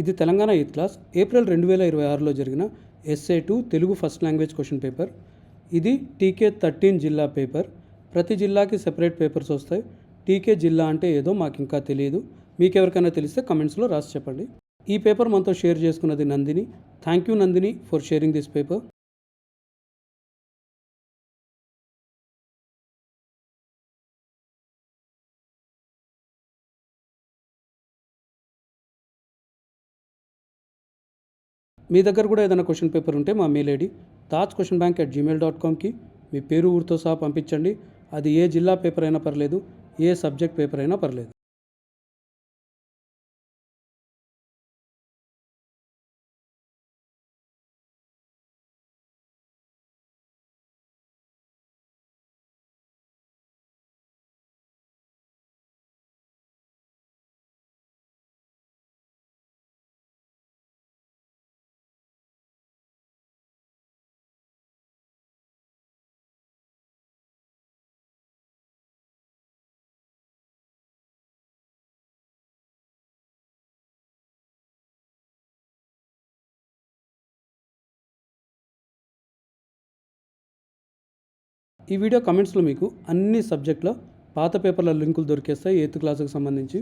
ఇది Telangana 8th class April 2026లో జరిగిన SA2 Telugu first language question paper. ఇది TK13 జిల్లా పేపర్. ప్రతి జిల్లాకి సెపరేట్ పేపర్స్ వస్తాయి. TK జిల్లా అంటే ఏదో మాకు ఇంకా తెలియదు. మీకు ఎవరికైనా తెలిస్తే కమెంట్స్లో రాసి చెప్పండి. ఈ పేపర్ మనతో షేర్ చేసుకున్నది Nandini. Thank you Nandini for sharing this paper. మీ దగ్గర కూడా ఏదైనా క్వశ్చన్ పేపర్ ఉంటే మా మెయిల్ ఐడి tajquestionbank@gmail.comకి మీ పేరు ఊరితో సహా పంపించండి. అది ఏ జిల్లా పేపర్ అయినా పర్లేదు, ఏ సబ్జెక్ట్ పేపర్ అయినా పర్లేదు. ఈ వీడియో కమెంట్స్లో మీకు అన్ని సబ్జెక్టుల పాత పేపర్ల లింకులు దొరికేస్తాయి 8th క్లాస్కి సంబంధించి.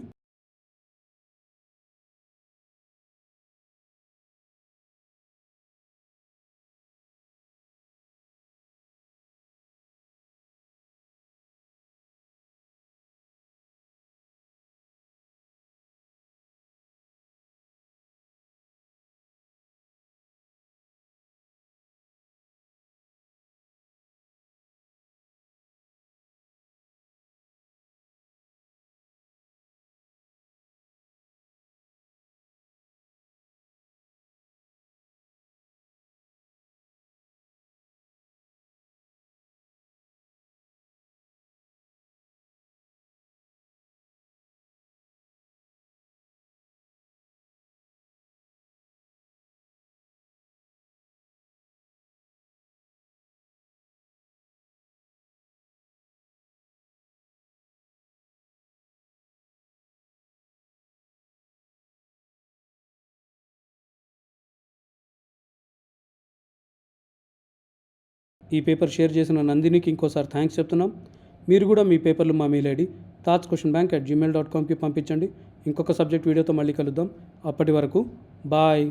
ఈ పేపర్ షేర్ చేసిన నందినికి ఇంకోసారి థ్యాంక్స్ చెప్తున్నాం. మీరు కూడా మీ పేపర్లు మా మెయిల్ ఐడి tajquestionbank@gmail.comకి పంపించండి. ఇంకొక సబ్జెక్ట్ వీడియోతో మళ్ళీ కలుద్దాం. అప్పటి వరకు బాయ్.